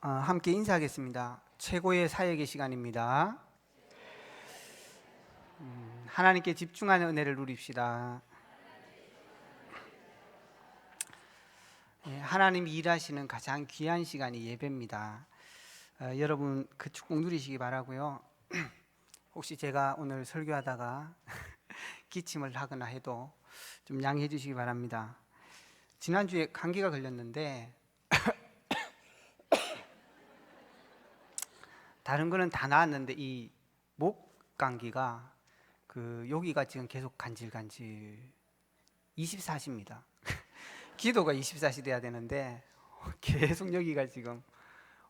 함께 인사하겠습니다. 최고의 사역의 시간입니다. 하나님께 집중하는 은혜를 누립시다. 하나님이 일하시는 가장 귀한 시간이 예배입니다. 여러분 그 축복 누리시기 바라고요. 혹시 제가 오늘 설교하다가 기침을 하거나 해도 좀 양해해 주시기 바랍니다. 지난주에 감기가 걸렸는데 다른 거는 다 나았는데 이 목 감기가 여기가 지금 계속 간질간질 24시입니다. 기도가 24시 돼야 되는데 계속 여기가 지금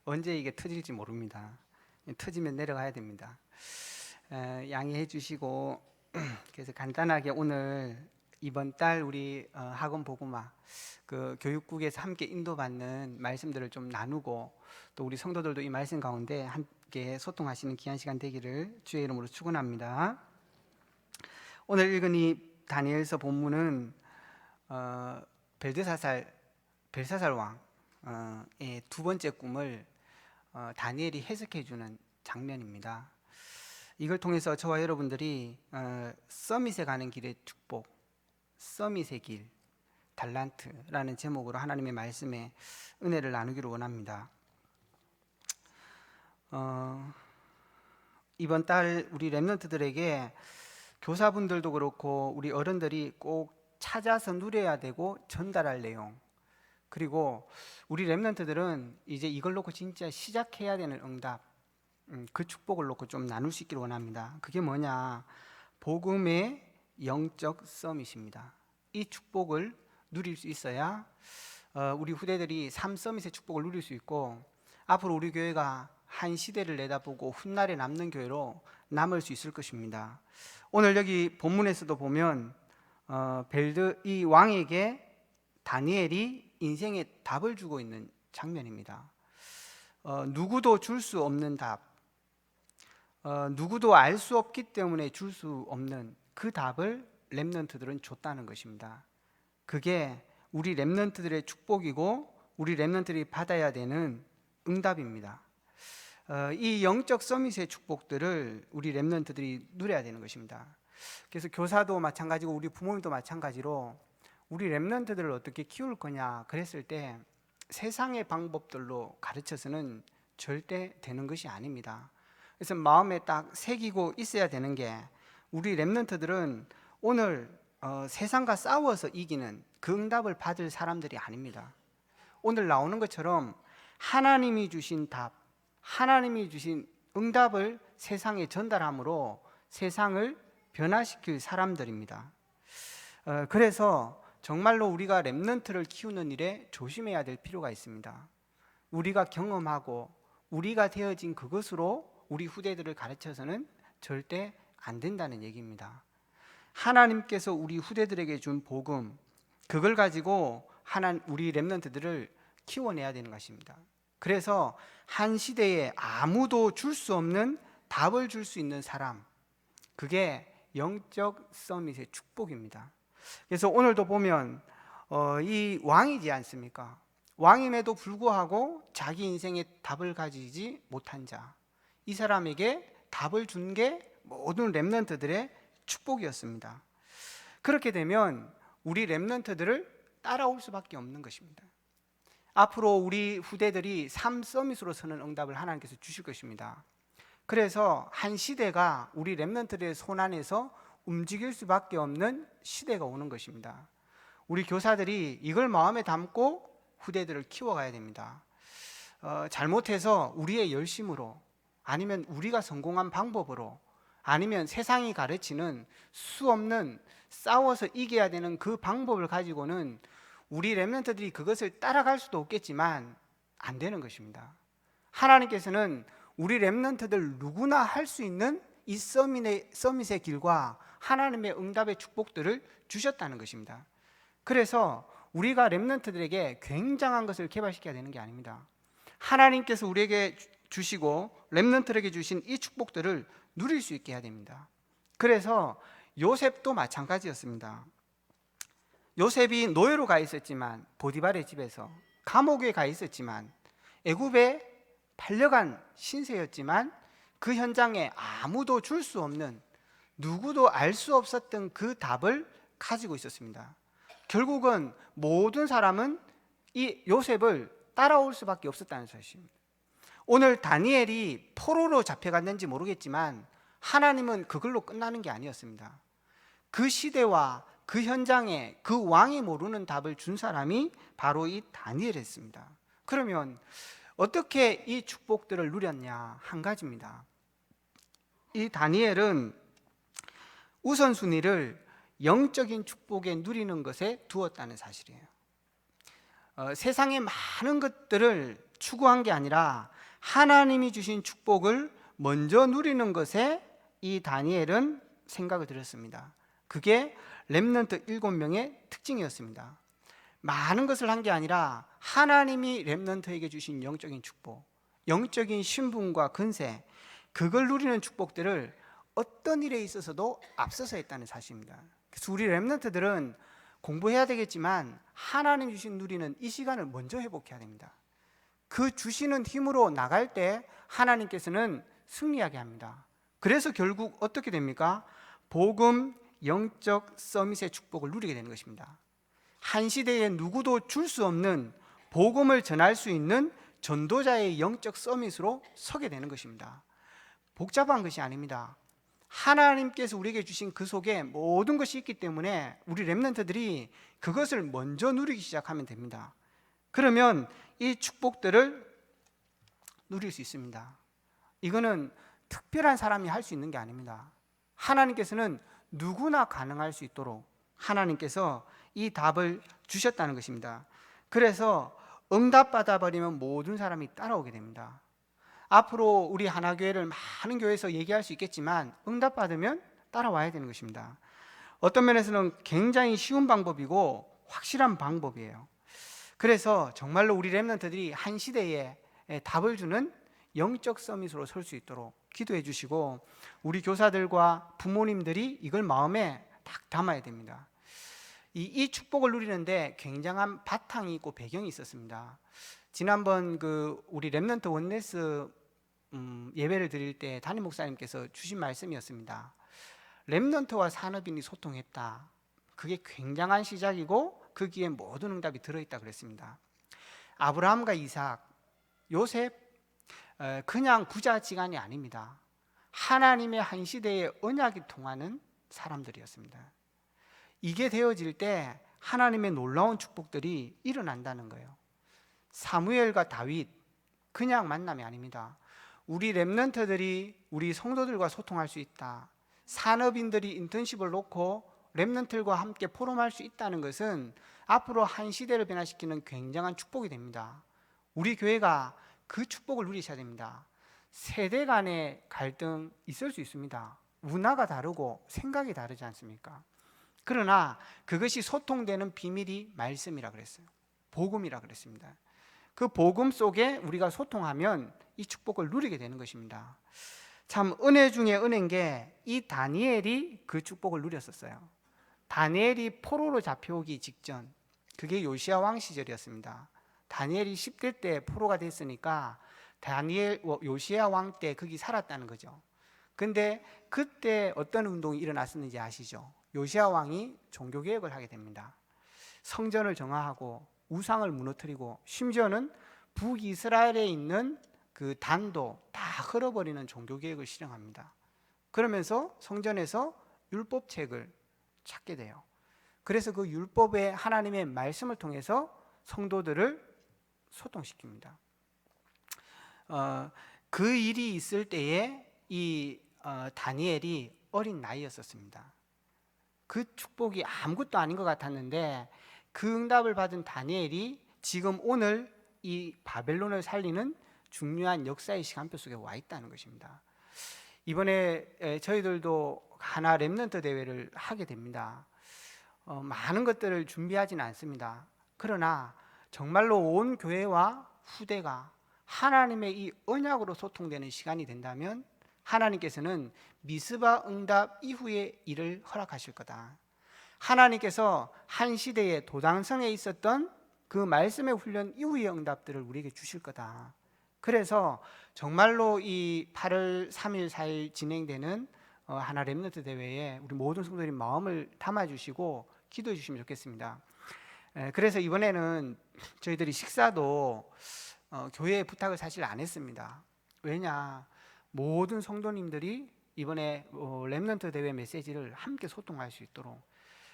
언제 이게 터질지 모릅니다. 터지면 내려가야 됩니다. 양해해 주시고 그래서 간단하게 오늘 이번 달 우리 학원 복음화 교육국에서 함께 인도받는 말씀들을 좀 나누고 또 우리 성도들도 이 말씀 가운데 함께 소통하시는 귀한 시간 되기를 주의 이름으로 축원합니다. 오늘 읽은 이 다니엘서 본문은 벨사살 왕의 두 번째 꿈을 다니엘이 해석해 주는 장면입니다. 이걸 통해서 저와 여러분들이 서밋에 가는 길의 축복, 서밋의 길, 달란트라는 제목으로 하나님의 말씀에 은혜를 나누기를 원합니다. 이번 달 우리 렘넌트들에게 교사분들도 그렇고 우리 어른들이 꼭 찾아서 누려야 되고 전달할 내용, 그리고 우리 렘넌트들은 이제 이걸 놓고 진짜 시작해야 되는 응답, 그 축복을 놓고 좀 나눌 수 있기를 원합니다. 그게 뭐냐? 복음의 영적 서밋입니다. 이 축복을 누릴 수 있어야 우리 후대들이 삶 서밋의 축복을 누릴 수 있고 앞으로 우리 교회가 한 시대를 내다보고 훗날에 남는 교회로 남을 수 있을 것입니다. 오늘 여기 본문에서도 보면 이 왕에게 다니엘이 인생의 답을 주고 있는 장면입니다. 누구도 줄 수 없는 답, 누구도 알 수 없기 때문에 줄 수 없는 그 답을 렘넌트들은 줬다는 것입니다. 그게 우리 렘넌트들의 축복이고 우리 렘넌트들이 받아야 되는 응답입니다. 이 영적 서밋의 축복들을 우리 렘넌트들이 누려야 되는 것입니다. 그래서 교사도 마찬가지고 우리 부모님도 마찬가지로 우리 렘넌트들을 어떻게 키울 거냐 그랬을 때 세상의 방법들로 가르쳐서는 절대 되는 것이 아닙니다. 그래서 마음에 딱 새기고 있어야 되는 게 우리 렘넌트들은 오늘 세상과 싸워서 이기는 그 응답을 받을 사람들이 아닙니다. 오늘 나오는 것처럼 하나님이 주신 답, 하나님이 주신 응답을 세상에 전달함으로 세상을 변화시킬 사람들입니다. 그래서 정말로 우리가 렘넌트를 키우는 일에 조심해야 될 필요가 있습니다. 우리가 경험하고 우리가 되어진 그것으로 우리 후대들을 가르쳐서는 절대 안 된다는 얘기입니다. 하나님께서 우리 후대들에게 준 복음, 그걸 가지고 우리 렘넌트들을 키워내야 되는 것입니다. 그래서 한 시대에 아무도 줄 수 없는 답을 줄 수 있는 사람, 그게 영적 서밋의 축복입니다. 그래서 오늘도 보면 이 왕이지 않습니까? 왕임에도 불구하고 자기 인생의 답을 가지지 못한 자, 이 사람에게 답을 준 게 모든 렘넌트들의 축복이었습니다. 그렇게 되면 우리 렘넌트들을 따라올 수밖에 없는 것입니다. 앞으로 우리 후대들이 삶 서밋으로 서는 응답을 하나님께서 주실 것입니다. 그래서 한 시대가 우리 렘넌트들의 손 안에서 움직일 수밖에 없는 시대가 오는 것입니다. 우리 교사들이 이걸 마음에 담고 후대들을 키워가야 됩니다. 잘못해서 우리의 열심으로, 아니면 우리가 성공한 방법으로, 아니면 세상이 가르치는 수없는 싸워서 이겨야 되는 그 방법을 가지고는 우리 렘넌트들이 그것을 따라갈 수도 없겠지만 안 되는 것입니다. 하나님께서는 우리 렘넌트들 누구나 할 수 있는 이 서밋의 길과 하나님의 응답의 축복들을 주셨다는 것입니다. 그래서 우리가 렘넌트들에게 굉장한 것을 개발시켜야 되는 게 아닙니다. 하나님께서 우리에게 주시고 렘넌트에게 주신 이 축복들을 누릴 수 있게 해야 됩니다. 그래서 요셉도 마찬가지였습니다. 요셉이 노예로 가 있었지만, 보디발의 집에서 감옥에 가 있었지만, 애굽의 팔려간 신세였지만 그 현장에 아무도 줄 수 없는, 누구도 알 수 없었던 그 답을 가지고 있었습니다. 결국은 모든 사람은 이 요셉을 따라올 수밖에 없었다는 사실입니다. 오늘 다니엘이 포로로 잡혀갔는지 모르겠지만 하나님은 그걸로 끝나는 게 아니었습니다. 그 시대와 그 현장에 그 왕이 모르는 답을 준 사람이 바로 이 다니엘이었습니다. 그러면 어떻게 이 축복들을 누렸냐? 한 가지입니다. 이 다니엘은 우선순위를 영적인 축복에 누리는 것에 두었다는 사실이에요. 세상의 많은 것들을 추구한 게 아니라 하나님이 주신 축복을 먼저 누리는 것에 이 다니엘은 생각을 들였습니다. 그게 렘넌트 7명의 특징이었습니다. 많은 것을 한 게 아니라 하나님이 렘넌트에게 주신 영적인 축복, 영적인 신분과 근세, 그걸 누리는 축복들을 어떤 일에 있어서도 앞서서 했다는 사실입니다. 그래서 우리 렘넌트들은 공부해야 되겠지만 하나님 주신 누리는 이 시간을 먼저 회복해야 됩니다. 그 주시는 힘으로 나갈 때 하나님께서는 승리하게 합니다. 그래서 결국 어떻게 됩니까? 복음, 영적 서밋의 축복을 누리게 되는 것입니다. 한 시대에 누구도 줄 수 없는 복음을 전할 수 있는 전도자의 영적 서밋으로 서게 되는 것입니다. 복잡한 것이 아닙니다. 하나님께서 우리에게 주신 그 속에 모든 것이 있기 때문에 우리 렘넌트들이 그것을 먼저 누리기 시작하면 됩니다. 그러면 이 축복들을 누릴 수 있습니다. 이거는 특별한 사람이 할 수 있는 게 아닙니다. 하나님께서는 누구나 가능할 수 있도록 하나님께서 이 답을 주셨다는 것입니다. 그래서 응답받아 버리면 모든 사람이 따라오게 됩니다. 앞으로 우리 하나교회를 많은 교회에서 얘기할 수 있겠지만 응답받으면 따라와야 되는 것입니다. 어떤 면에서는 굉장히 쉬운 방법이고 확실한 방법이에요. 그래서 정말로 우리 렘넌트들이 한 시대에 답을 주는 영적 서밋으로 설 수 있도록 기도해 주시고, 우리 교사들과 부모님들이 이걸 마음에 딱 담아야 됩니다. 이 축복을 누리는데 굉장한 바탕이 있고 배경이 있었습니다. 지난번 우리 렘넌트 원네스 예배를 드릴 때 담임 목사님께서 주신 말씀이었습니다. 렘넌트와 산업인이 소통했다. 그게 굉장한 시작이고 거기에 모든 응답이 들어있다 그랬습니다. 아브라함과 이삭, 요셉, 그냥 부자지간이 아닙니다. 하나님의 한 시대에 언약이 통하는 사람들이었습니다. 이게 되어질 때 하나님의 놀라운 축복들이 일어난다는 거예요. 사무엘과 다윗, 그냥 만남이 아닙니다. 우리 렘넌트들이 우리 성도들과 소통할 수 있다. 산업인들이 인턴십을 놓고 렘넌트들과 함께 포럼할 수 있다는 것은 앞으로 한 시대를 변화시키는 굉장한 축복이 됩니다. 우리 교회가 그 축복을 누리셔야 됩니다. 세대 간의 갈등 있을 수 있습니다. 문화가 다르고 생각이 다르지 않습니까? 그러나 그것이 소통되는 비밀이 말씀이라 그랬어요. 복음이라 그랬습니다. 그 복음 속에 우리가 소통하면 이 축복을 누리게 되는 것입니다. 참 은혜 중에 은혜인 게 이 다니엘이 그 축복을 누렸었어요. 다니엘이 포로로 잡혀오기 직전, 그게 요시야 왕 시절이었습니다. 다니엘이 10대 때 포로가 됐으니까 요시야 왕 때 거기 살았다는 거죠. 근데 그때 어떤 운동이 일어났었는지 아시죠? 요시야 왕이 종교개혁을 하게 됩니다. 성전을 정화하고 우상을 무너뜨리고 심지어는 북이스라엘에 있는 그 단도 다 흘어버리는 종교개혁을 실행합니다. 그러면서 성전에서 율법책을 찾게 돼요. 그래서 그 율법의 하나님의 말씀을 통해서 성도들을 소통시킵니다. 그 일이 있을 때에 이 다니엘이 어린 나이였었습니다. 그 축복이 아무것도 아닌 것 같았는데 그 응답을 받은 다니엘이 지금 오늘 이 바벨론을 살리는 중요한 역사의 시간표 속에 와 있다는 것입니다. 이번에 저희들도 하나 렘넌트 대회를 하게 됩니다. 많은 것들을 준비하지는 않습니다. 그러나 정말로 온 교회와 후대가 하나님의 이 언약으로 소통되는 시간이 된다면 하나님께서는 미스바 응답 이후의 일을 허락하실 거다. 하나님께서 한 시대에 도당성에 있었던 그 말씀의 훈련 이후의 응답들을 우리에게 주실 거다. 그래서 정말로 이 8월 3일 4일 진행되는 하나 렘넌트 대회에 우리 모든 성도들이 마음을 담아주시고 기도해 주시면 좋겠습니다. 그래서 이번에는 저희들이 식사도 교회에 부탁을 사실 안 했습니다. 왜냐, 모든 성도님들이 이번에 렘넌트 대회 메시지를 함께 소통할 수 있도록,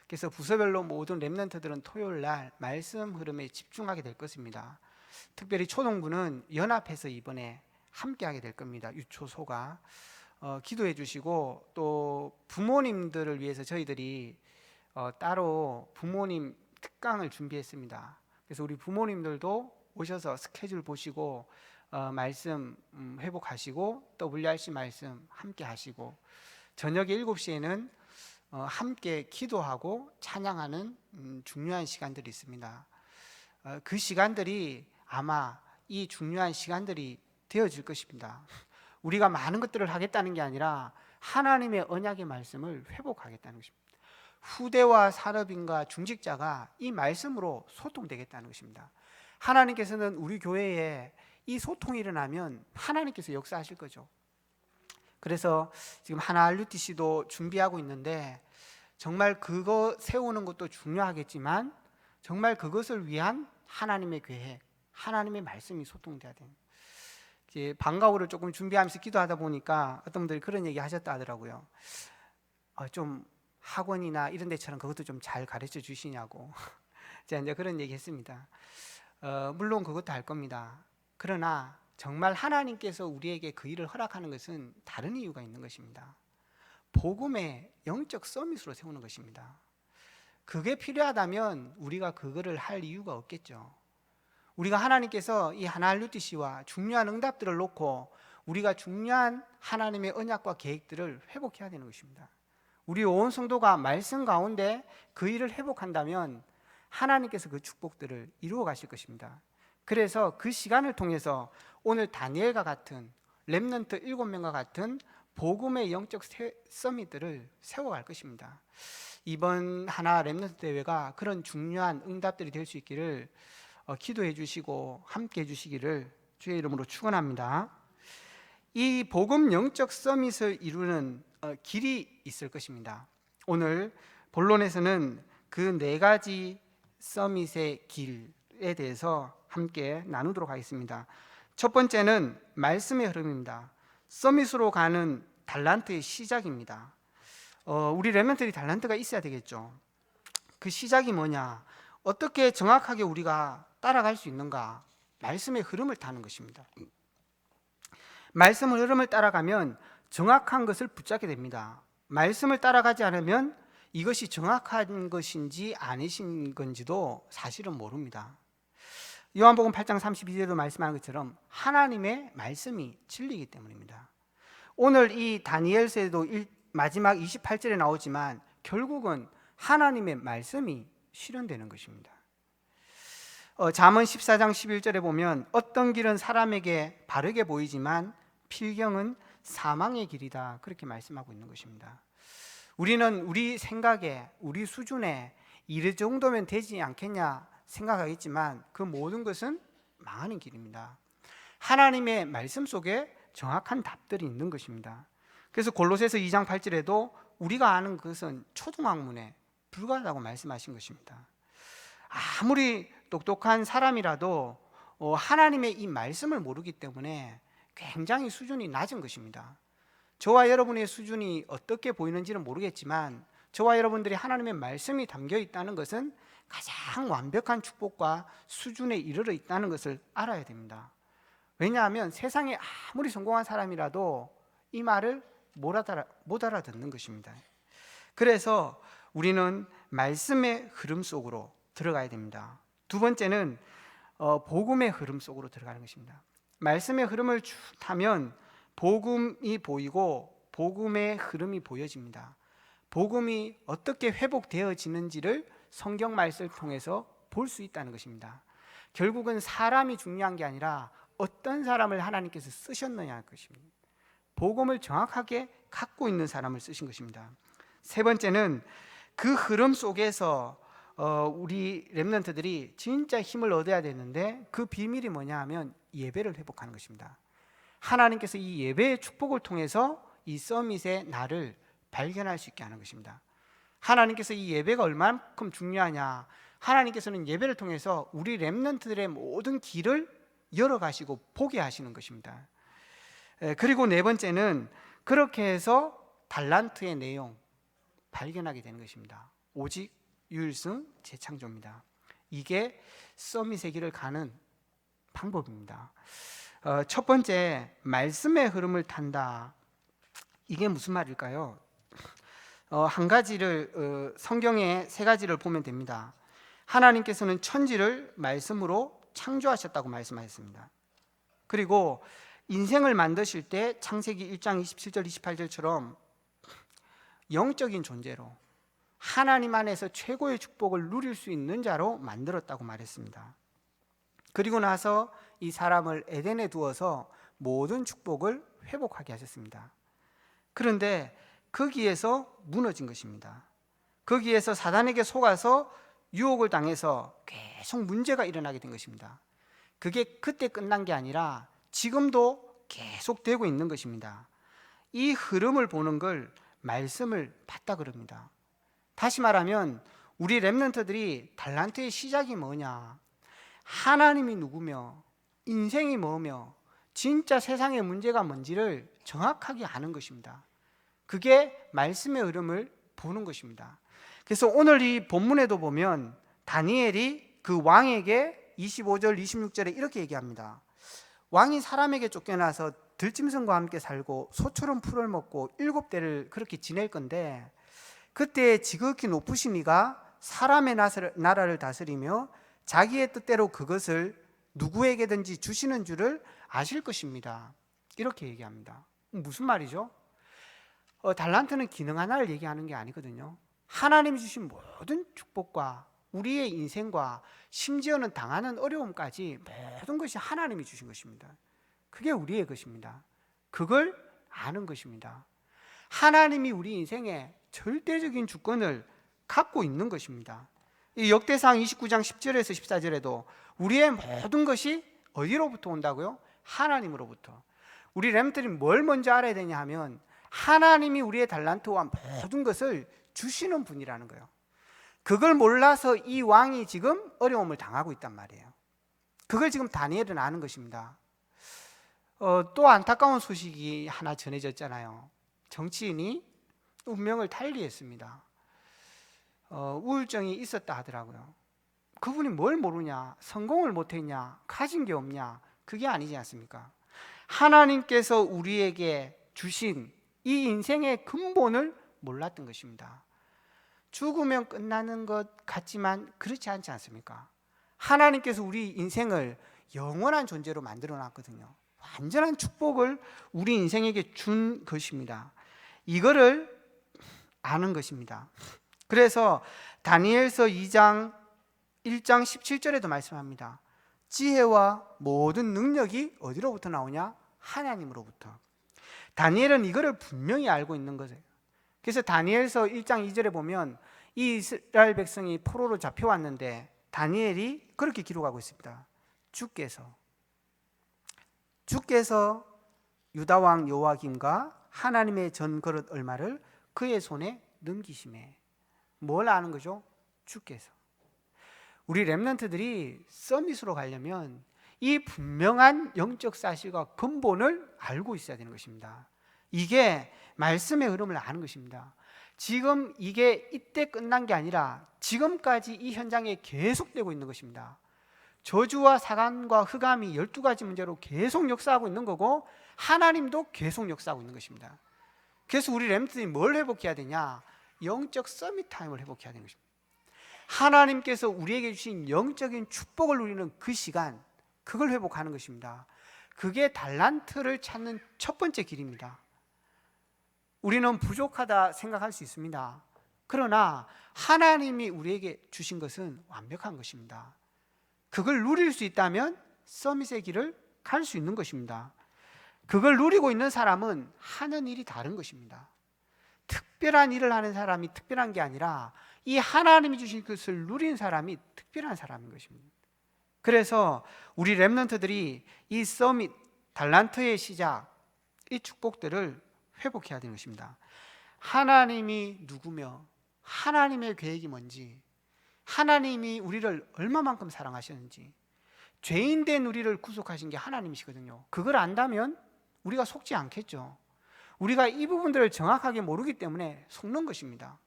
그래서 부서별로 모든 렘넌트들은 토요일 날 말씀 흐름에 집중하게 될 것입니다. 특별히 초동부는 연합해서 이번에 함께 하게 될 겁니다. 유초소가 기도해 주시고, 또 부모님들을 위해서 저희들이 따로 부모님 특강을 준비했습니다. 그래서 우리 부모님들도 오셔서 스케줄 보시고 말씀 회복하시고, 또 WRC 말씀 함께 하시고, 저녁에 7시에는 함께 기도하고 찬양하는 중요한 시간들이 있습니다. 그 시간들이 아마 이 중요한 시간들이 되어질 것입니다. 우리가 많은 것들을 하겠다는 게 아니라 하나님의 언약의 말씀을 회복하겠다는 것입니다. 후대와 산업인과 중직자가 이 말씀으로 소통되겠다는 것입니다. 하나님께서는 우리 교회에 이 소통이 일어나면 하나님께서 역사하실 거죠. 그래서 지금 하나 RUTC도 준비하고 있는데, 정말 그거 세우는 것도 중요하겠지만 정말 그것을 위한 하나님의 계획, 하나님의 말씀이 소통돼야 돼요. 방과후를 조금 준비하면서 기도하다 보니까 어떤 분들이 그런 얘기 하셨다 하더라고요. 좀 학원이나 이런 데처럼 그것도 좀 잘 가르쳐 주시냐고. 제가 이제 그런 얘기 했습니다. 물론 그것도 할 겁니다. 그러나 정말 하나님께서 우리에게 그 일을 허락하는 것은 다른 이유가 있는 것입니다. 복음의 영적 서밋으로 세우는 것입니다. 그게 필요하다면 우리가 그거를 할 이유가 없겠죠. 우리가 하나님께서 이 하나 RUTC와 중요한 응답들을 놓고 우리가 중요한 하나님의 언약과 계획들을 회복해야 되는 것입니다. 우리 온 성도가 말씀 가운데 그 일을 회복한다면 하나님께서 그 축복들을 이루어 가실 것입니다. 그래서 그 시간을 통해서 오늘 다니엘과 같은 렘넌트 7명과 같은 복음의 영적 서밋들을 세워갈 것입니다. 이번 하나 렘넌트 대회가 그런 중요한 응답들이 될 수 있기를 기도해 주시고 함께 해 주시기를 주의 이름으로 축원합니다. 이 복음 영적 서밋을 이루는 길이 있을 것입니다. 오늘 본론에서는 그 4가지 서밋의 길에 대해서 함께 나누도록 하겠습니다. 첫 번째는 말씀의 흐름입니다. 서밋으로 가는 달란트의 시작입니다. 우리 렘넌트들이 달란트가 있어야 되겠죠. 그 시작이 뭐냐? 어떻게 정확하게 우리가 따라갈 수 있는가? 말씀의 흐름을 타는 것입니다. 말씀의 흐름을 따라가면 정확한 것을 붙잡게 됩니다. 말씀을 따라가지 않으면 이것이 정확한 것인지 아니신 건지도 사실은 모릅니다. 요한복음 8장 32절에도 말씀하는 것처럼 하나님의 말씀이 진리이기 때문입니다. 오늘 이 다니엘서에도 마지막 28절에 나오지만 결국은 하나님의 말씀이 실현되는 것입니다. 잠언 14장 11절에 보면 어떤 길은 사람에게 바르게 보이지만 필경은 사망의 길이다, 그렇게 말씀하고 있는 것입니다. 우리는 우리 생각에 우리 수준에 이 정도면 되지 않겠냐 생각하겠지만 그 모든 것은 망하는 길입니다. 하나님의 말씀 속에 정확한 답들이 있는 것입니다. 그래서 골로새서 2장 8절에도 우리가 아는 것은 초등학문에 불과하다고 말씀하신 것입니다. 아무리 똑똑한 사람이라도 하나님의 이 말씀을 모르기 때문에 굉장히 수준이 낮은 것입니다. 저와 여러분의 수준이 어떻게 보이는지는 모르겠지만 저와 여러분들이 하나님의 말씀이 담겨 있다는 것은 가장 완벽한 축복과 수준에 이르러 있다는 것을 알아야 됩니다. 왜냐하면 세상에 아무리 성공한 사람이라도 이 말을 못 알아듣는 것입니다. 그래서 우리는 말씀의 흐름 속으로 들어가야 됩니다. 두 번째는 복음의 흐름 속으로 들어가는 것입니다. 말씀의 흐름을 쭉 타면 복음이 보이고 복음의 흐름이 보여집니다. 복음이 어떻게 회복되어지는지를 성경 말씀을 통해서 볼 수 있다는 것입니다. 결국은 사람이 중요한 게 아니라 어떤 사람을 하나님께서 쓰셨느냐는 것입니다. 복음을 정확하게 갖고 있는 사람을 쓰신 것입니다. 세 번째는 그 흐름 속에서 우리 렘넌트들이 진짜 힘을 얻어야 되는데 그 비밀이 뭐냐 하면 예배를 회복하는 것입니다. 하나님께서 이 예배의 축복을 통해서 이 서밋의 나를 발견할 수 있게 하는 것입니다. 하나님께서 이 예배가 얼마만큼 중요하냐, 하나님께서는 예배를 통해서 우리 렘넌트들의 모든 길을 열어가시고 보게 하시는 것입니다. 그리고 네 번째는 그렇게 해서 달란트의 내용 발견하게 되는 것입니다. 오직 유일성 재창조입니다. 이게 서밋의 길을 가는 방법입니다. 첫 번째, 말씀의 흐름을 탄다. 이게 무슨 말일까요? 한 가지를 성경의 세 가지를 보면 됩니다. 하나님께서는 천지를 말씀으로 창조하셨다고 말씀하셨습니다. 그리고 인생을 만드실 때 창세기 1장 27절 28절처럼 영적인 존재로 하나님 안에서 최고의 축복을 누릴 수 있는 자로 만들었다고 말했습니다. 그리고 나서 이 사람을 에덴에 두어서 모든 축복을 회복하게 하셨습니다. 그런데 거기에서 무너진 것입니다. 거기에서 사단에게 속아서 유혹을 당해서 계속 문제가 일어나게 된 것입니다. 그게 그때 끝난 게 아니라 지금도 계속되고 있는 것입니다. 이 흐름을 보는 걸 말씀을 봤다 그럽니다. 다시 말하면 우리 렘넌트들이 달란트의 시작이 뭐냐, 하나님이 누구며 인생이 뭐며 진짜 세상의 문제가 뭔지를 정확하게 아는 것입니다. 그게 말씀의 흐름을 보는 것입니다. 그래서 오늘 이 본문에도 보면 다니엘이 그 왕에게 25절 26절에 이렇게 얘기합니다. 왕이 사람에게 쫓겨나서 들짐승과 함께 살고 소처럼 풀을 먹고 7대를 그렇게 지낼 건데, 그때 지극히 높으신 이가 사람의 나라를 다스리며 자기의 뜻대로 그것을 누구에게든지 주시는 줄을 아실 것입니다. 이렇게 얘기합니다. 무슨 말이죠? 달란트는 기능 하나를 얘기하는 게 아니거든요. 하나님이 주신 모든 축복과 우리의 인생과 심지어는 당하는 어려움까지 모든 것이 하나님이 주신 것입니다. 그게 우리의 것입니다. 그걸 아는 것입니다. 하나님이 우리 인생에 절대적인 주권을 갖고 있는 것입니다. 이 역대상 29장 10절에서 14절에도 우리의 모든 것이 어디로부터 온다고요? 하나님으로부터. 우리 렘들이 뭘 먼저 알아야 되냐 하면 하나님이 우리의 달란트와 모든 것을 주시는 분이라는 거예요. 그걸 몰라서 이 왕이 지금 어려움을 당하고 있단 말이에요. 그걸 지금 다니엘은 아는 것입니다. 또 안타까운 소식이 하나 전해졌잖아요. 정치인이 운명을 달리했습니다. 우울증이 있었다 하더라고요. 그분이 뭘 모르냐, 성공을 못했냐, 가진 게 없냐, 그게 아니지 않습니까? 하나님께서 우리에게 주신 이 인생의 근본을 몰랐던 것입니다. 죽으면 끝나는 것 같지만 그렇지 않지 않습니까? 하나님께서 우리 인생을 영원한 존재로 만들어 놨거든요. 완전한 축복을 우리 인생에게 준 것입니다. 이거를 아는 것입니다. 그래서 다니엘서 2장 1장 17절에도 말씀합니다. 지혜와 모든 능력이 어디로부터 나오냐? 하나님으로부터. 다니엘은 이거를 분명히 알고 있는 거예요. 그래서 다니엘서 1장 2절에 보면 이 이스라엘 백성이 포로로 잡혀왔는데 다니엘이 그렇게 기록하고 있습니다. 주께서 유다 왕 요아김과 하나님의 전그릇 얼마를 그의 손에 넘기심에. 뭘 아는 거죠? 주께서. 우리 렘넌트들이 서밋으로 가려면 이 분명한 영적 사실과 근본을 알고 있어야 되는 것입니다. 이게 말씀의 흐름을 아는 것입니다. 지금 이게 이때 끝난 게 아니라 지금까지 이 현장에 계속되고 있는 것입니다. 저주와 사간과 흑암이 12가지 문제로 계속 역사하고 있는 거고 하나님도 계속 역사하고 있는 것입니다. 그래서 우리 렘넌트들이 뭘 회복해야 되냐? 영적 서밋 타임을 회복해야 되는 것입니다. 하나님께서 우리에게 주신 영적인 축복을 누리는 그 시간, 그걸 회복하는 것입니다. 그게 달란트를 찾는 첫 번째 길입니다. 우리는 부족하다 생각할 수 있습니다. 그러나 하나님이 우리에게 주신 것은 완벽한 것입니다. 그걸 누릴 수 있다면 서밋의 길을 갈 수 있는 것입니다. 그걸 누리고 있는 사람은 하는 일이 다른 것입니다. 특별한 일을 하는 사람이 특별한 게 아니라 이 하나님이 주신 것을 누린 사람이 특별한 사람인 것입니다. 그래서 우리 렘넌트들이 이 서밋, 달란트의 시작, 이 축복들을 회복해야 되는 것입니다. 하나님이 누구며 하나님의 계획이 뭔지, 하나님이 우리를 얼마만큼 사랑하셨는지, 죄인된 우리를 구속하신 게 하나님이시거든요. 그걸 안다면 우리가 속지 않겠죠. 우리가 이 부분들을 정확하게 모르기 때문에 속는 것입니다.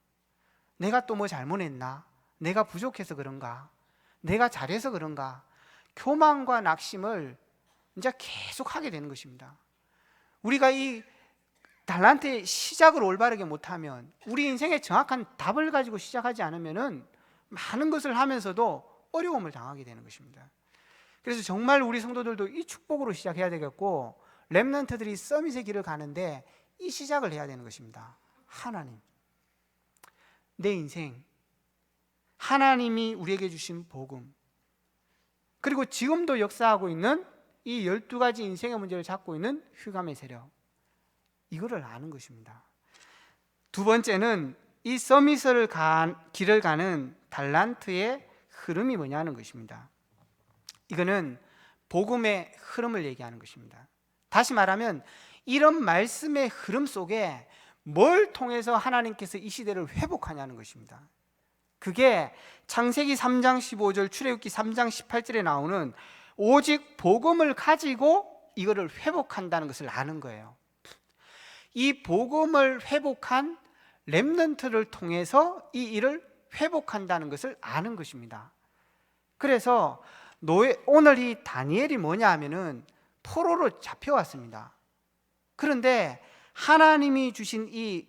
내가 또 뭐 잘못했나? 내가 부족해서 그런가? 내가 잘해서 그런가? 교만과 낙심을 이제 계속 하게 되는 것입니다. 우리가 이 달란트의 시작을 올바르게 못하면, 우리 인생의 정확한 답을 가지고 시작하지 않으면 많은 것을 하면서도 어려움을 당하게 되는 것입니다. 그래서 정말 우리 성도들도 이 축복으로 시작해야 되겠고, 렘넌트들이 서밋의 길을 가는데 이 시작을 해야 되는 것입니다. 하나님, 내 인생, 하나님이 우리에게 주신 복음, 그리고 지금도 역사하고 있는 이 12가지 인생의 문제를 잡고 있는 흑암의 세력, 이거를 아는 것입니다. 두 번째는 이 서밋을 길을 가는 달란트의 흐름이 뭐냐는 것입니다. 이거는 복음의 흐름을 얘기하는 것입니다. 다시 말하면 이런 말씀의 흐름 속에 뭘 통해서 하나님께서 이 시대를 회복하냐는 것입니다. 그게 창세기 3장 15절, 출애굽기 3장 18절에 나오는 오직 복음을 가지고 이거를 회복한다는 것을 아는 거예요. 이 복음을 회복한 렘넌트를 통해서 이 일을 회복한다는 것을 아는 것입니다. 그래서 오늘 이 다니엘이 뭐냐 하면은 포로로 잡혀왔습니다. 그런데 하나님이 주신 이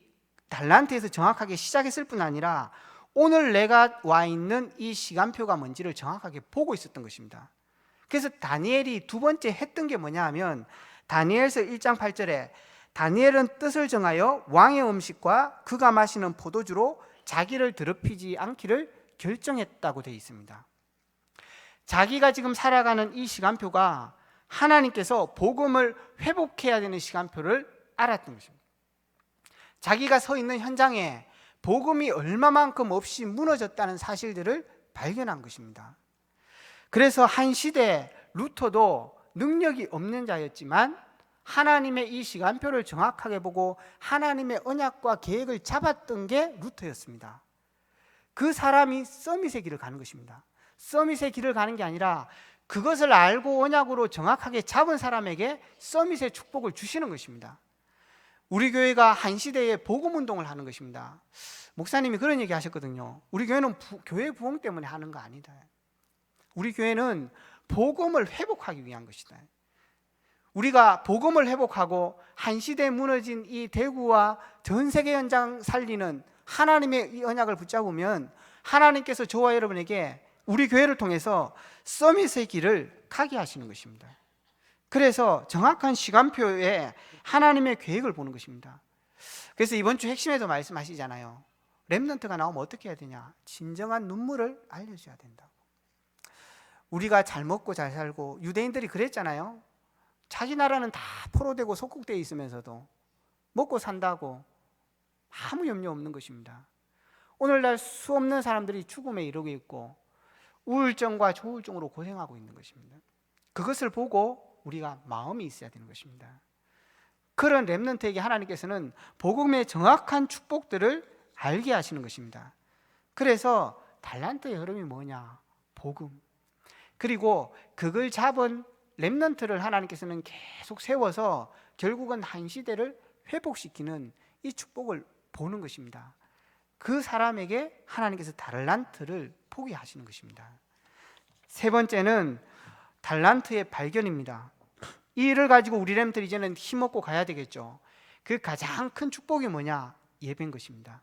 달란트에서 정확하게 시작했을 뿐 아니라 오늘 내가 와 있는 이 시간표가 뭔지를 정확하게 보고 있었던 것입니다. 그래서 다니엘이 두 번째 했던 게 뭐냐 하면, 다니엘서 1장 8절에 다니엘은 뜻을 정하여 왕의 음식과 그가 마시는 포도주로 자기를 더럽히지 않기를 결정했다고 되어 있습니다. 자기가 지금 살아가는 이 시간표가 하나님께서 복음을 회복해야 되는 시간표를 알았던 것입니다. 자기가 서 있는 현장에 복음이 얼마만큼 없이 무너졌다는 사실들을 발견한 것입니다. 그래서 한 시대 루터도 능력이 없는 자였지만 하나님의 이 시간표를 정확하게 보고 하나님의 언약과 계획을 잡았던 게 루터였습니다. 그 사람이 서밋의 길을 가는 것입니다. 서밋의 길을 가는 게 아니라 그것을 알고 언약으로 정확하게 잡은 사람에게 서밋의 축복을 주시는 것입니다. 우리 교회가 한 시대에 복음 운동을 하는 것입니다. 목사님이 그런 얘기 하셨거든요. 우리 교회는 교회 부흥 때문에 하는 거 아니다. 우리 교회는 복음을 회복하기 위한 것이다. 우리가 복음을 회복하고 한 시대에 무너진 이 대구와 전 세계 현장 살리는 하나님의 이 언약을 붙잡으면 하나님께서 저와 여러분에게 우리 교회를 통해서 서밋의 길을 가게 하시는 것입니다. 그래서 정확한 시간표에 하나님의 계획을 보는 것입니다. 그래서 이번 주 핵심에도 말씀하시잖아요. 렘넌트가 나오면 어떻게 해야 되냐? 진정한 눈물을 알려줘야 된다고. 우리가 잘 먹고 잘 살고, 유대인들이 그랬잖아요. 자기 나라는 다 포로되고 속국되어 있으면서도 먹고 산다고 아무 염려 없는 것입니다. 오늘날 수없는 사람들이 죽음에 이르고 있고 우울증과 조울증으로 고생하고 있는 것입니다. 그것을 보고 우리가 마음이 있어야 되는 것입니다. 그런 렘넌트에게 하나님께서는 복음의 정확한 축복들을 알게 하시는 것입니다. 그래서 달란트의 흐름이 뭐냐? 복음. 그리고 그걸 잡은 렘넌트를 하나님께서는 계속 세워서 결국은 한 시대를 회복시키는 이 축복을 보는 것입니다. 그 사람에게 하나님께서 달란트를 포기 하시는 것입니다. 세 번째는 달란트의 발견입니다. 이 일을 가지고 우리 렘들이 이제는 힘없고 가야 되겠죠. 그 가장 큰 축복이 뭐냐? 예배인 것입니다.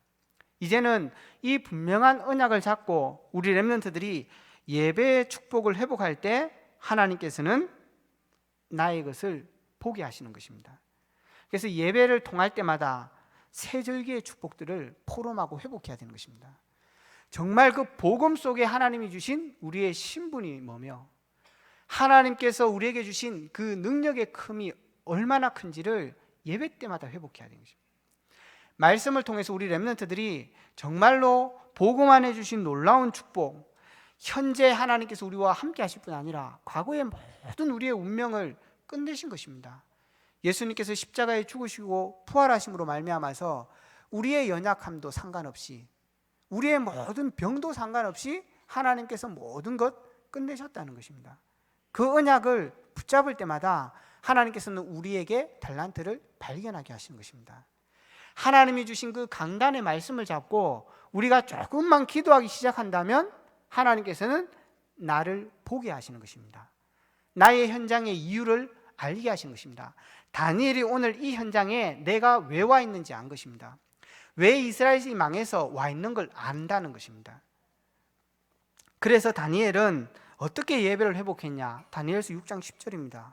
이제는 이 분명한 언약을 잡고 우리 렘넌트들이 예배의 축복을 회복할 때 하나님께서는 나의 것을 보게 하시는 것입니다. 그래서 예배를 통할 때마다 세 절기의 축복들을 포럼하고 회복해야 되는 것입니다. 정말 그 복음 속에 하나님이 주신 우리의 신분이 뭐며 하나님께서 우리에게 주신 그 능력의 큼이 얼마나 큰지를 예배 때마다 회복해야 되는 것입니다. 말씀을 통해서 우리 렘넌트들이 정말로 복음 안에 주신 놀라운 축복, 현재 하나님께서 우리와 함께 하실 뿐 아니라 과거의 모든 우리의 운명을 끝내신 것입니다. 예수님께서 십자가에 죽으시고 부활하심으로 말미암아서 우리의 연약함도 상관없이, 우리의 모든 병도 상관없이 하나님께서 모든 것 끝내셨다는 것입니다. 그 언약을 붙잡을 때마다 하나님께서는 우리에게 달란트를 발견하게 하시는 것입니다. 하나님이 주신 그 강단의 말씀을 잡고 우리가 조금만 기도하기 시작한다면 하나님께서는 나를 보게 하시는 것입니다. 나의 현장의 이유를 알게 하시는 것입니다. 다니엘이 오늘 이 현장에 내가 왜 와 있는지 안 것입니다. 왜 이스라엘이 망해서 와 있는 걸 안다는 것입니다. 그래서 다니엘은 어떻게 예배를 회복했냐? 다니엘서 6장 10절입니다.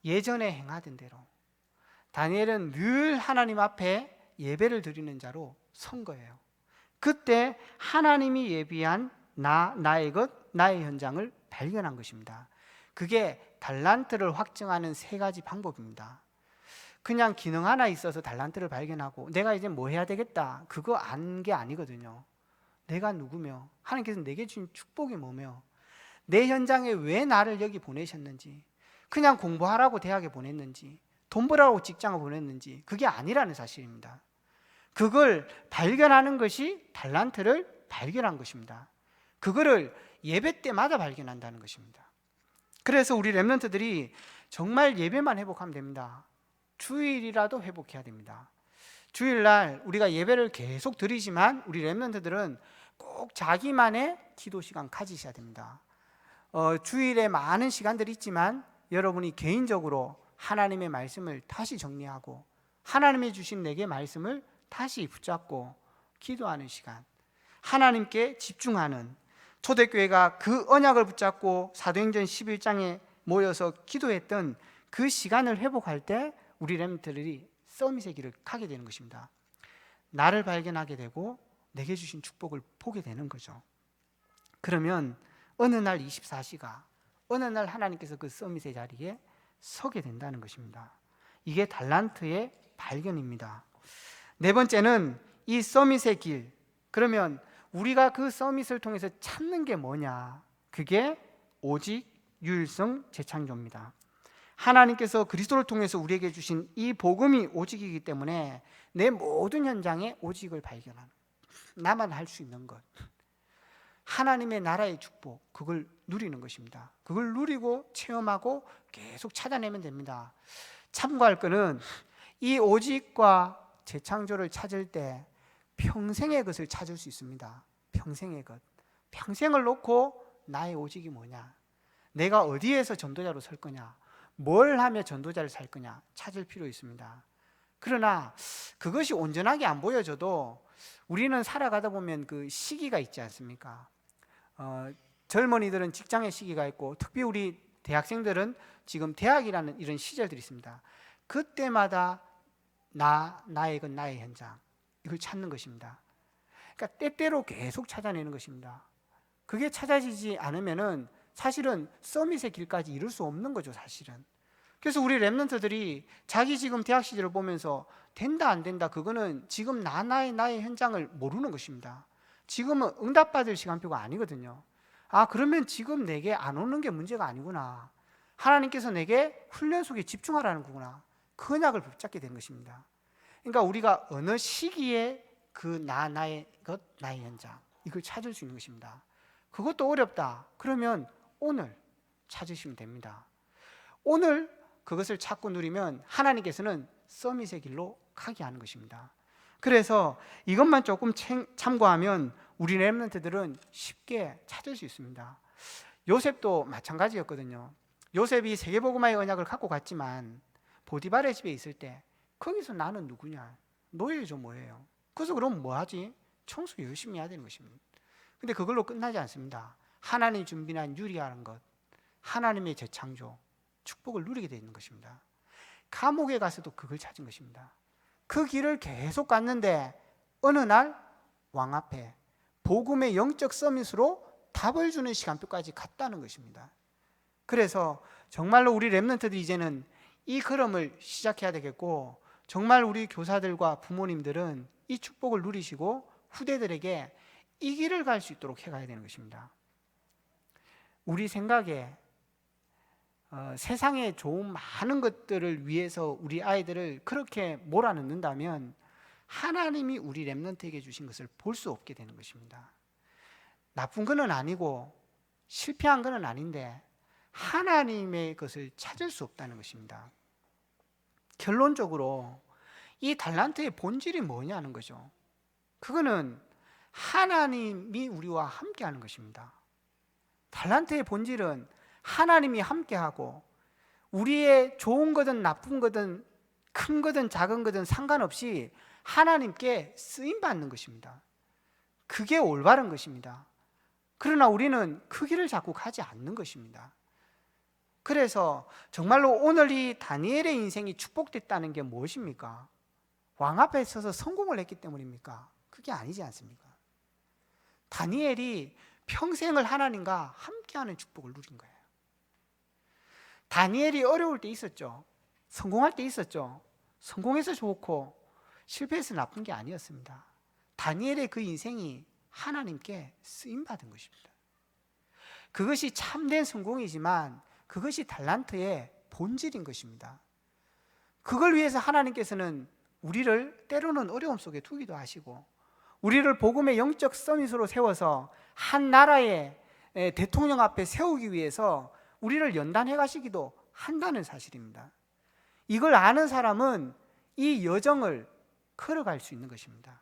예전에 행하던 대로. 다니엘은 늘 하나님 앞에 예배를 드리는 자로 선 거예요. 그때 하나님이 예비한 나의 것, 나의 현장을 발견한 것입니다. 그게 달란트를 확증하는 세 가지 방법입니다. 그냥 기능 하나 있어서 달란트를 발견하고 내가 이제 뭐 해야 되겠다, 그거 안 게 아니거든요. 내가 누구며, 하나님께서 내게 주신 축복이 뭐며, 내 현장에 왜 나를 여기 보내셨는지, 그냥 공부하라고 대학에 보냈는지, 돈 벌라고 직장을 보냈는지, 그게 아니라는 사실입니다. 그걸 발견하는 것이 달란트를 발견한 것입니다. 그거를 예배 때마다 발견한다는 것입니다. 그래서 우리 렘넌트들이 정말 예배만 회복하면 됩니다. 주일이라도 회복해야 됩니다. 주일날 우리가 예배를 계속 드리지만 우리 렘넌트들은 꼭 자기만의 기도 시간 가지셔야 됩니다. 주일에 많은 시간들이 있지만 여러분이 개인적으로 하나님의 말씀을 다시 정리하고 하나님이 주신 내게 말씀을 다시 붙잡고 기도하는 시간, 하나님께 집중하는, 초대교회가 그 언약을 붙잡고 사도행전 11장에 모여서 기도했던 그 시간을 회복할 때 우리 렘넌트들이 서밋의 길을 가게 되는 것입니다. 나를 발견하게 되고 내게 주신 축복을 보게 되는 거죠. 그러면 어느 날 24시가, 어느 날 하나님께서 그 서밋의 자리에 서게 된다는 것입니다. 이게 달란트의 발견입니다. 네 번째는 이 서밋의 길. 그러면 우리가 그 서밋을 통해서 찾는 게 뭐냐? 그게 오직 유일성 재창조입니다. 하나님께서 그리스도를 통해서 우리에게 주신 이 복음이 오직이기 때문에 내 모든 현장에 오직을 발견하는, 나만 할 수 있는 것, 하나님의 나라의 축복, 그걸 누리는 것입니다. 그걸 누리고 체험하고 계속 찾아내면 됩니다. 참고할 것은 이 오직과 재창조를 찾을 때 평생의 것을 찾을 수 있습니다. 평생의 것. 평생을 놓고 나의 오직이 뭐냐, 내가 어디에서 전도자로 설 거냐, 뭘 하며 전도자를 살 거냐 찾을 필요 있습니다. 그러나 그것이 온전하게 안 보여져도 우리는 살아가다 보면 그 시기가 있지 않습니까? 젊은이들은 직장의 시기가 있고, 특히 우리 대학생들은 지금 대학이라는 이런 시절들이 있습니다. 그때마다 나의 것, 나의 현장, 이걸 찾는 것입니다. 그러니까 때때로 계속 찾아내는 것입니다. 그게 찾아지지 않으면은 사실은 서밋의 길까지 이룰 수 없는 거죠, 사실은. 그래서 우리 렘넌트들이 자기 지금 대학 시절을 보면서 된다 안 된다, 그거는 지금 나의 현장을 모르는 것입니다. 지금은 응답받을 시간표가 아니거든요. 아, 그러면 지금 내게 안 오는 게 문제가 아니구나, 하나님께서 내게 훈련 속에 집중하라는 거구나, 그 언약을 붙잡게 된 것입니다. 그러니까 우리가 어느 시기에 그 나의 것, 나의 현장, 이걸 찾을 수 있는 것입니다. 그것도 어렵다 그러면 오늘 찾으시면 됩니다. 오늘 그것을 찾고 누리면 하나님께서는 서밋의 길로 가게 하는 것입니다. 그래서 이것만 조금 참고하면 우리 렘넌트들은 쉽게 찾을 수 있습니다. 요셉도 마찬가지였거든요. 요셉이 세계복음화의 언약을 갖고 갔지만 보디발의 집에 있을 때 거기서 나는 누구냐, 노예죠 뭐예요. 그래서 그럼 뭐하지? 청소 열심히 해야 되는 것입니다. 근데 그걸로 끝나지 않습니다. 하나님이 준비한 유리한 것, 하나님의 재창조, 축복을 누리게 되는 것입니다. 감옥에 가서도 그걸 찾은 것입니다. 그 길을 계속 갔는데 어느 날 왕 앞에 복음의 영적 서밋으로 답을 주는 시간표까지 갔다는 것입니다. 그래서 정말로 우리 렘넌트들이 이제는 이 걸음을 시작해야 되겠고, 정말 우리 교사들과 부모님들은 이 축복을 누리시고 후대들에게 이 길을 갈 수 있도록 해가야 되는 것입니다. 우리 생각에 세상에 좋은 많은 것들을 위해서 우리 아이들을 그렇게 몰아넣는다면 하나님이 우리 렘넌트에게 주신 것을 볼 수 없게 되는 것입니다. 나쁜 것은 아니고 실패한 것은 아닌데 하나님의 것을 찾을 수 없다는 것입니다. 결론적으로 이 달란트의 본질이 뭐냐는 거죠. 그거는 하나님이 우리와 함께하는 것입니다. 달란트의 본질은 하나님이 함께하고 우리의 좋은 거든 나쁜 거든 큰 거든 작은 거든 상관없이 하나님께 쓰임받는 것입니다. 그게 올바른 것입니다. 그러나 우리는 그 길을 자꾸 가지 않는 것입니다. 그래서 정말로 오늘 이 다니엘의 인생이 축복됐다는 게 무엇입니까? 왕 앞에 서서 성공을 했기 때문입니까? 그게 아니지 않습니까? 다니엘이 평생을 하나님과 함께하는 축복을 누린 거예요. 다니엘이 어려울 때 있었죠. 성공할 때 있었죠. 성공해서 좋고 실패해서 나쁜 게 아니었습니다. 다니엘의 그 인생이 하나님께 쓰임받은 것입니다. 그것이 참된 성공이지만 그것이 달란트의 본질인 것입니다. 그걸 위해서 하나님께서는 우리를 때로는 어려움 속에 두기도 하시고 우리를 복음의 영적 서밋으로 세워서 한 나라의 대통령 앞에 세우기 위해서 우리를 연단해 가시기도 한다는 사실입니다. 이걸 아는 사람은 이 여정을 걸어갈 수 있는 것입니다.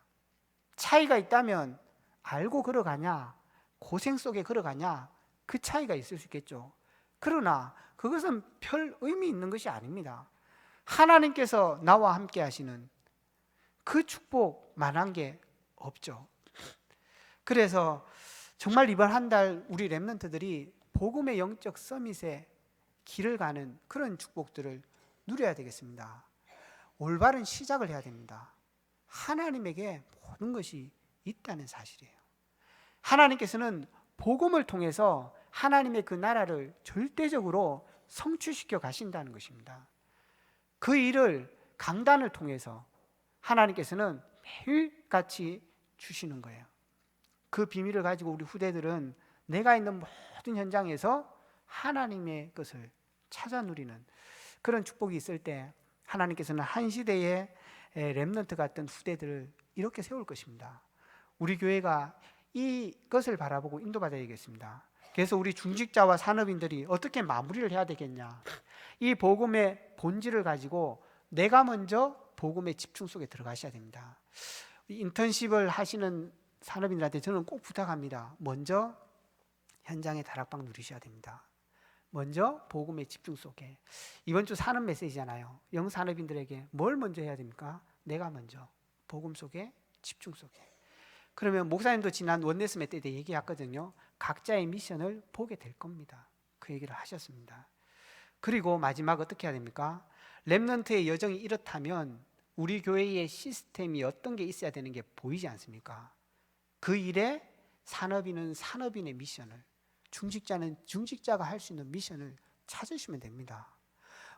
차이가 있다면 알고 걸어가냐, 고생 속에 걸어가냐, 그 차이가 있을 수 있겠죠. 그러나 그것은 별 의미 있는 것이 아닙니다. 하나님께서 나와 함께 하시는 그 축복만한 게 없죠. 그래서 정말 이번 한 달 우리 렘넌트들이 복음의 영적 서밋에 길을 가는 그런 축복들을 누려야 되겠습니다. 올바른 시작을 해야 됩니다. 하나님에게 모든 것이 있다는 사실이에요. 하나님께서는 복음을 통해서 하나님의 그 나라를 절대적으로 성취시켜 가신다는 것입니다. 그 일을 강단을 통해서 하나님께서는 매일같이 주시는 거예요. 그 비밀을 가지고 우리 후대들은 내가 있는 모든 현장에서 하나님의 것을 찾아 누리는 그런 축복이 있을 때 하나님께서는 한 시대의 렘넌트 같은 후대들을 이렇게 세울 것입니다. 우리 교회가 이것을 바라보고 인도받아야겠습니다. 그래서 우리 중직자와 산업인들이 어떻게 마무리를 해야 되겠냐, 이 복음의 본질을 가지고 내가 먼저 복음의 집중 속에 들어가셔야 됩니다. 인턴십을 하시는 산업인들한테 저는 꼭 부탁합니다. 먼저 현장의 다락방 누리셔야 됩니다. 먼저 복음의 집중 속에. 이번 주 산업 메시지잖아요. 영산업인들에게 뭘 먼저 해야 됩니까? 내가 먼저 복음 속에 집중 속에. 그러면 목사님도 지난 원네스 때 얘기했거든요. 각자의 미션을 보게 될 겁니다. 그 얘기를 하셨습니다. 그리고 마지막 어떻게 해야 됩니까? 렘넌트의 여정이 이렇다면 우리 교회의 시스템이 어떤 게 있어야 되는 게 보이지 않습니까? 그 일에 산업인은 산업인의 미션을, 중직자는 중직자가 할 수 있는 미션을 찾으시면 됩니다.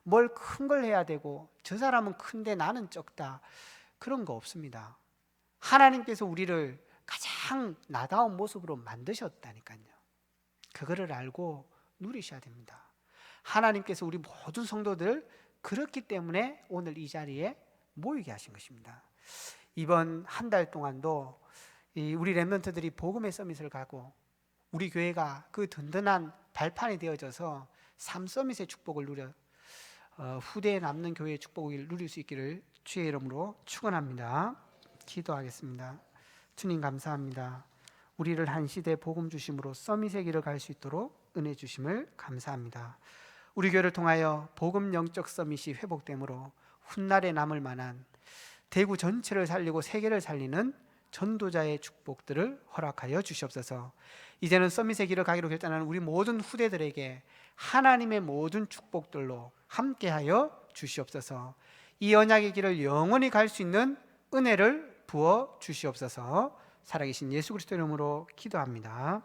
뭘 큰 걸 해야 되고 저 사람은 큰데 나는 적다, 그런 거 없습니다. 하나님께서 우리를 가장 나다운 모습으로 만드셨다니까요. 그거를 알고 누리셔야 됩니다. 하나님께서 우리 모든 성도들 그렇기 때문에 오늘 이 자리에 모이게 하신 것입니다. 이번 한 달 동안도 우리 렘넌트들이 복음의 서밋을 가고 우리 교회가 그 든든한 발판이 되어져서 삶 서밋의 축복을 누려 후대에 남는 교회의 축복을 누릴 수 있기를 주의 이름으로 축원합니다. 기도하겠습니다. 주님 감사합니다. 우리를 한 시대 복음 주심으로 서밋의 길을 갈 수 있도록 은혜 주심을 감사합니다. 우리 교회를 통하여 복음 영적 서밋이 회복됨으로 훗날에 남을 만한 대구 전체를 살리고 세계를 살리는 전도자의 축복들을 허락하여 주시옵소서. 이제는 서밋의 길을 가기로 결단하는 우리 모든 후대들에게 하나님의 모든 축복들로 함께하여 주시옵소서. 이 언약의 길을 영원히 갈 수 있는 은혜를 부어 주시옵소서. 살아계신 예수 그리스도 이름으로 기도합니다.